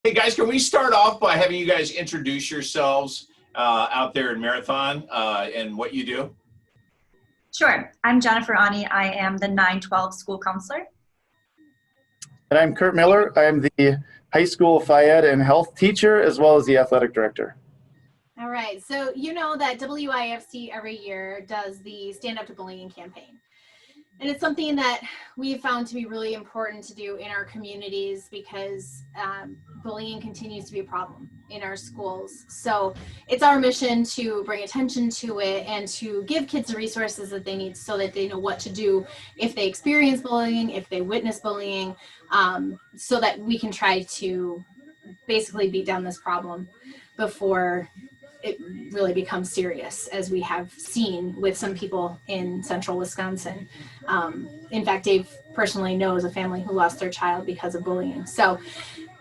Hey guys, can we start off by having you guys introduce yourselves out there in Marathon and what you do? Sure. I'm Jennifer Ani. I am the 912 school counselor. And I'm Kurt Miller. I'm the high school Phy-Ed and health teacher, as well as the athletic director. All right. So you know that WIFC every year does the Stand Up to Bullying campaign. And it's something that we've found to be really important to do in our communities because bullying continues to be a problem in our schools. So it's our mission to bring attention to it and to give kids the resources that they need so that they know what to do if they experience bullying, if they witness bullying, so that we can try to basically beat down this problem before it really becomes serious, as we have seen with some people in central Wisconsin. In fact, Dave personally knows a family who lost their child because of bullying. So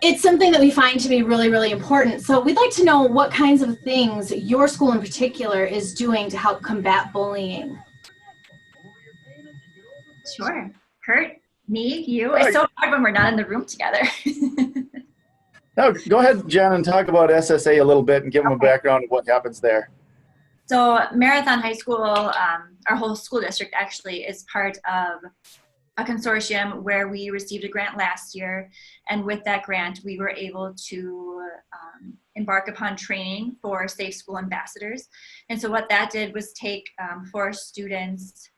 it's something that we find to be really, really important. So we'd like to know what kinds of things your school in particular is doing to help combat bullying. Sure. Kurt, me, you. It's so hard when we're not in the room together. No, go ahead, Jen, and talk about SSA a little bit and give them a background of what happens there. So Marathon High School, our whole school district actually is part of a consortium where we received a grant last year. And with that grant, we were able to embark upon training for Safe School Ambassadors. And so what that did was take 4 students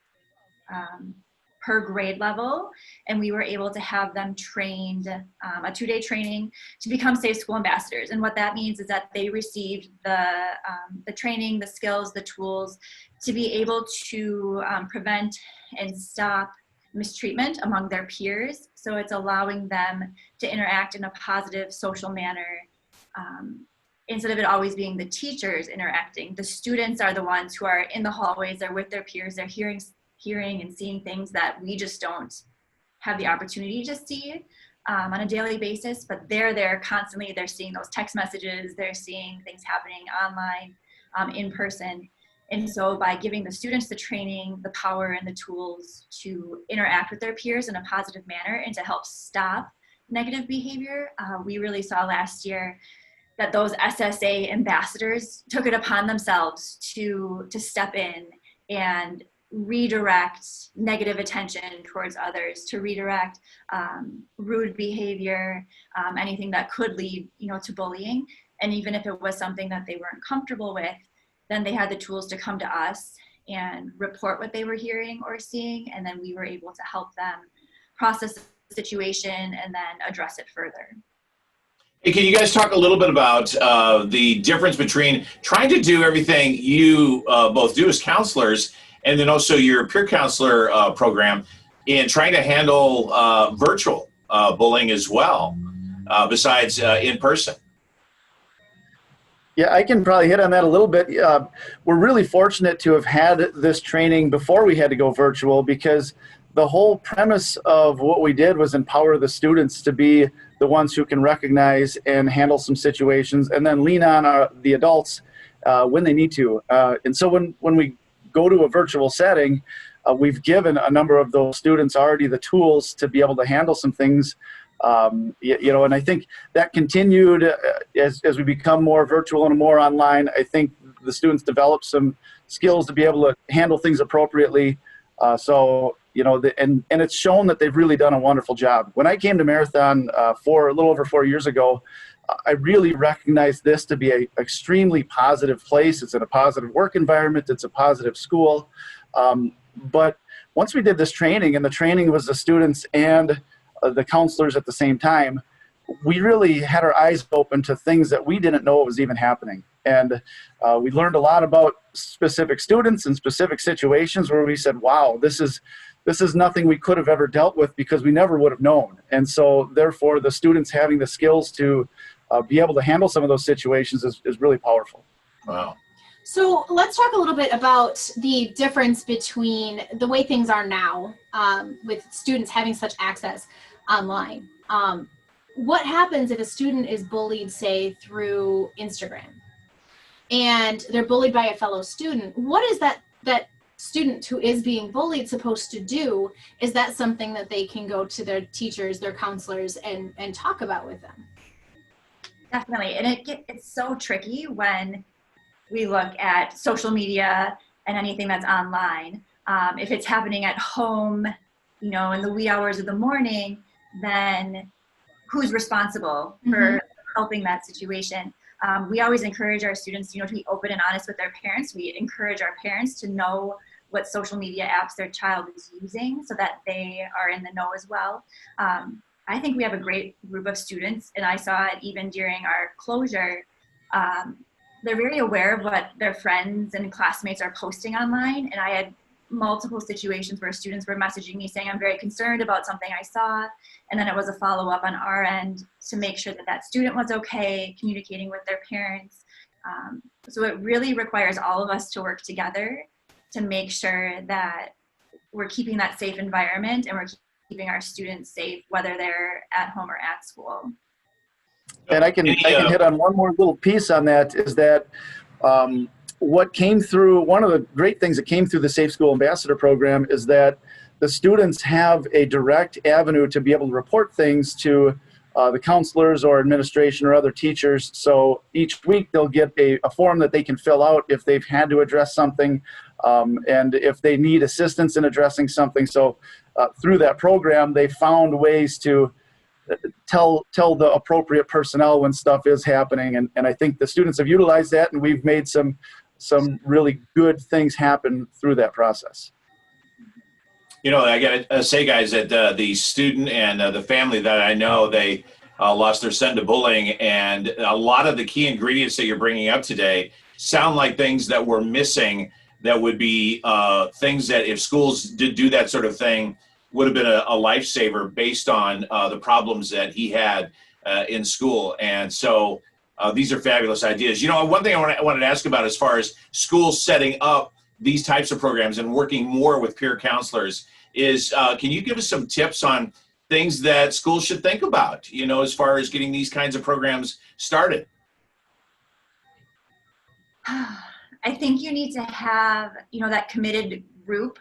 per grade level, and we were able to have them trained, a 2-day training to become Safe School Ambassadors. And what that means is that they received the training, the skills, the tools to be able to prevent and stop mistreatment among their peers. So it's allowing them to interact in a positive social manner. Instead of it always being the teachers interacting, the students are the ones who are in the hallways, they're with their peers, they're hearing and seeing things that we just don't have the opportunity to see on a daily basis, but they're there constantly. They're seeing those text messages, they're seeing things happening online, in person. And so by giving the students the training, the power and the tools to interact with their peers in a positive manner and to help stop negative behavior, we really saw last year that those SSA ambassadors took it upon themselves to step in and redirect negative attention towards others, to redirect rude behavior, anything that could lead, to bullying. And even if it was something that they weren't comfortable with, then they had the tools to come to us and report what they were hearing or seeing, and then we were able to help them process the situation and then address it further. Hey, can you guys talk a little bit about the difference between trying to do everything you both do as counselors and then also your peer counselor program in trying to handle virtual bullying as well, besides in person? Yeah, I can probably hit on that a little bit. We're really fortunate to have had this training before we had to go virtual, because the whole premise of what we did was empower the students to be the ones who can recognize and handle some situations and then lean on the adults when they need to. And so when we go to a virtual setting, we've given a number of those students already the tools to be able to handle some things, and I think that continued as we become more virtual and more online. I think the students develop some skills to be able to handle things appropriately. And it's shown that they've really done a wonderful job. When I came to Marathon a little over 4 years ago, I really recognized this to be an extremely positive place. It's in a positive work environment. It's a positive school. But once we did this training, and the training was the students and the counselors at the same time, we really had our eyes open to things that we didn't know was even happening. And we learned a lot about specific students and specific situations where we said, wow, this is nothing we could have ever dealt with, because we never would have known. And so therefore the students having the skills to be able to handle some of those situations is really powerful. Wow. So let's talk a little bit about the difference between the way things are now with students having such access online. What happens if a student is bullied, say, through Instagram, and they're bullied by a fellow student? What is that student who is being bullied supposed to do? Is that something that they can go to their teachers, their counselors, and talk about with them? Definitely. And it's so tricky when we look at social media and anything that's online. If it's happening at home, you know, in the wee hours of the morning, then who's responsible for helping that situation? We always encourage our students, you know, to be open and honest with their parents. We encourage our parents to know what social media apps their child is using so that they are in the know as well. I think we have a great group of students, and I saw it even during our closure. They're very aware of what their friends and classmates are posting online, and I had multiple situations where students were messaging me saying, I'm very concerned about something I saw, and then it was a follow-up on our end to make sure that that student was okay, communicating with their parents. So it really requires all of us to work together to make sure that we're keeping that safe environment and we're keeping our students safe, whether they're at home or at school. And I can hit on one more little piece on that, is that what came through, one of the great things that came through the Safe School Ambassador program is that the students have a direct avenue to be able to report things to the counselors or administration or other teachers. So each week they'll get a form that they can fill out if they've had to address something, and if they need assistance in addressing something. So through that program, they found ways to tell the appropriate personnel when stuff is happening. And I think the students have utilized that, and we've made some really good things happen through that process. You know, I got to say, guys, that the student and the family that I know, they lost their son to bullying, and a lot of the key ingredients that you're bringing up today sound like things that were missing, that would be things that if schools did do that sort of thing would have been a lifesaver based on the problems that he had in school. And so these are fabulous ideas. You know, one thing I wanted to ask about as far as schools setting up these types of programs and working more with peer counselors is, can you give us some tips on things that schools should think about, you know, as far as getting these kinds of programs started? I think you need to have, you know, that committed group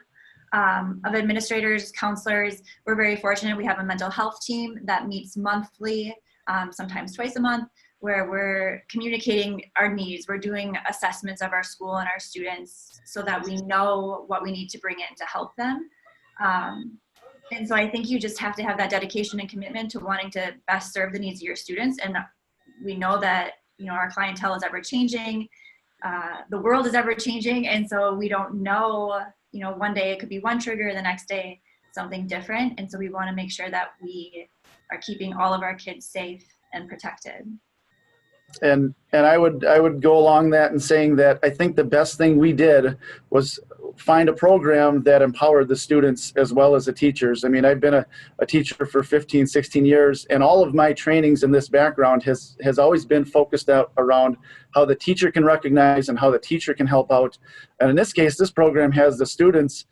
of administrators, counselors. We're very fortunate. We have a mental health team that meets monthly, sometimes twice a month, where we're communicating our needs. We're doing assessments of our school and our students so that we know what we need to bring in to help them. And so I think you just have to have that dedication and commitment to wanting to best serve the needs of your students. And we know that, you know, our clientele is ever changing. The world is ever changing. And so we don't know, you know, one day it could be one trigger, the next day something different. And so we want to make sure that we are keeping all of our kids safe and protected. And I would go along that and saying that I think the best thing we did was find a program that empowered the students as well as the teachers. I mean, I've been a teacher for 15, 16 years, and all of my trainings in this background has always been focused out around how the teacher can recognize and how the teacher can help out. And in this case, this program has the students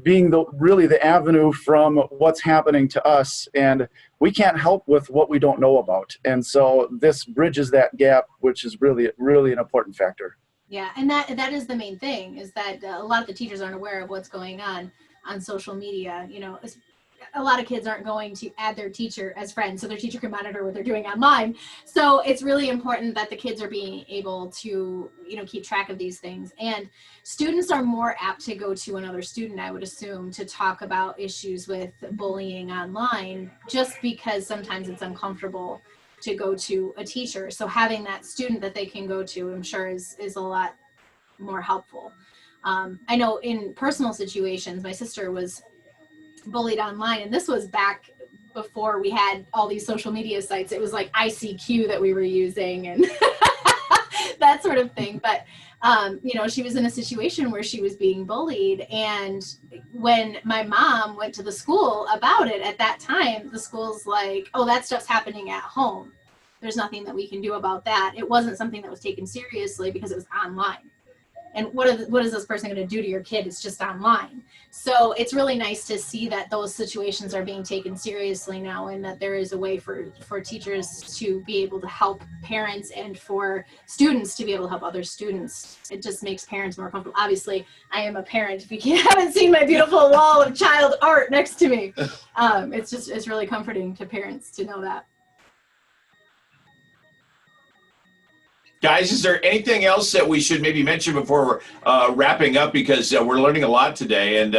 being really the avenue from what's happening to us, and we can't help with what we don't know about. And so this bridges that gap, which is really, really an important factor. Yeah, and that is the main thing, is that a lot of the teachers aren't aware of what's going on social media. You know, a lot of kids aren't going to add their teacher as friends so their teacher can monitor what they're doing online. So it's really important that the kids are being able to, you know, keep track of these things. And students are more apt to go to another student, I would assume, to talk about issues with bullying online, just because sometimes it's uncomfortable to go to a teacher. So having that student that they can go to, I'm sure is a lot more helpful. I know in personal situations, my sister was bullied online, and this was back before we had all these social media sites. It was like ICQ that we were using and that sort of thing. But you know, she was in a situation where she was being bullied, and when my mom went to the school about it, at that time the school's like, oh, that stuff's happening at home, there's nothing that we can do about that. It wasn't something that was taken seriously because it was online. And what is this person going to do to your kid? It's just online. So it's really nice to see that those situations are being taken seriously now, and that there is a way for teachers to be able to help parents and for students to be able to help other students. It just makes parents more comfortable. Obviously, I am a parent. If you haven't seen my beautiful wall of child art next to me, it's really comforting to parents to know that. Guys, is there anything else that we should maybe mention before we're wrapping up? Because we're learning a lot today, and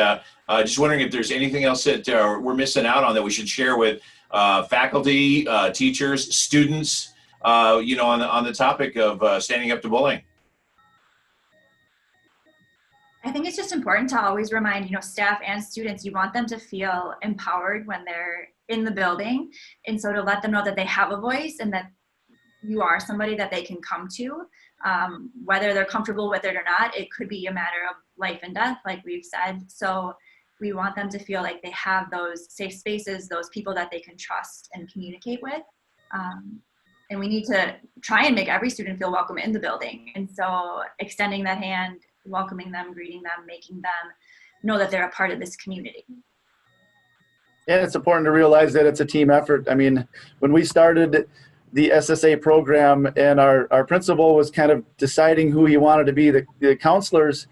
just wondering if there's anything else that we're missing out on that we should share with faculty, teachers, students, on the topic of standing up to bullying. I think it's just important to always remind, staff and students, you want them to feel empowered when they're in the building. And so to let them know that they have a voice and that you are somebody that they can come to, whether they're comfortable with it or not. It could be a matter of life and death, like we've said. So we want them to feel like they have those safe spaces, those people that they can trust and communicate with. And we need to try and make every student feel welcome in the building. And so extending that hand, welcoming them, greeting them, making them know that they're a part of this community. And it's important to realize that it's a team effort. I mean, when we started the SSA program and our principal was kind of deciding who he wanted to be the counselors,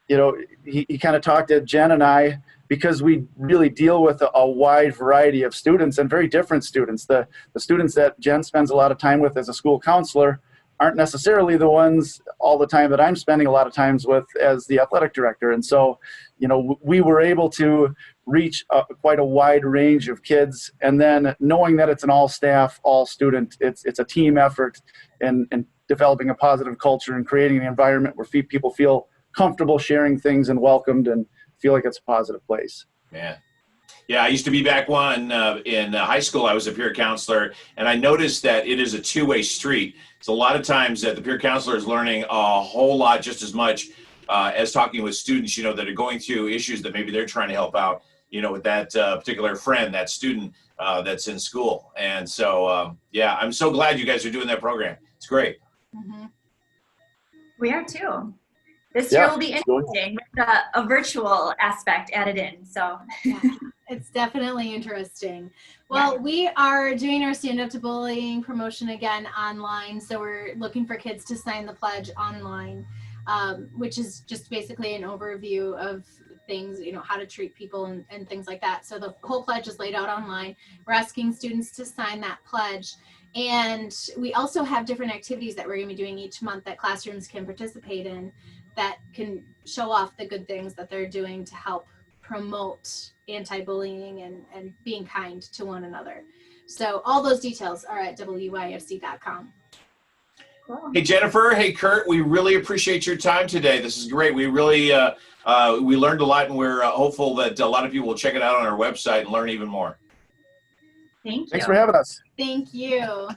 he kind of talked to Jen and I, because we really deal with a wide variety of students and very different students. The students that Jen spends a lot of time with as a school counselor aren't necessarily the ones all the time that I'm spending a lot of times with as the athletic director. And so, we were able to reach quite a wide range of kids. And then knowing that it's an all staff, all student, it's a team effort, and developing a positive culture and creating an environment where people feel comfortable sharing things and welcomed and feel like it's a positive place. Yeah, I used to be back in high school. I was a peer counselor, and I noticed that it is a two-way street. So a lot of times that the peer counselor is learning a whole lot, just as much as talking with students, that are going through issues that maybe they're trying to help out, with that particular friend, that student that's in school. And so, I'm so glad you guys are doing that program. It's great. Mm-hmm. We are too. This year will be interesting with a virtual aspect added in. So it's definitely interesting. Well, we are doing our Stand Up to Bullying promotion again online. So we're looking for kids to sign the pledge online, which is just basically an overview of things, how to treat people and things like that. So the whole pledge is laid out online. We're asking students to sign that pledge. And we also have different activities that we're going to be doing each month that classrooms can participate in, that can show off the good things that they're doing to help promote anti-bullying and being kind to one another. So all those details are at wyfc.com. Cool. Hey, Jennifer. Hey, Kurt. We really appreciate your time today. This is great. We really we learned a lot, and we're hopeful that a lot of people will check it out on our website and learn even more. Thank you. Thanks for having us. Thank you.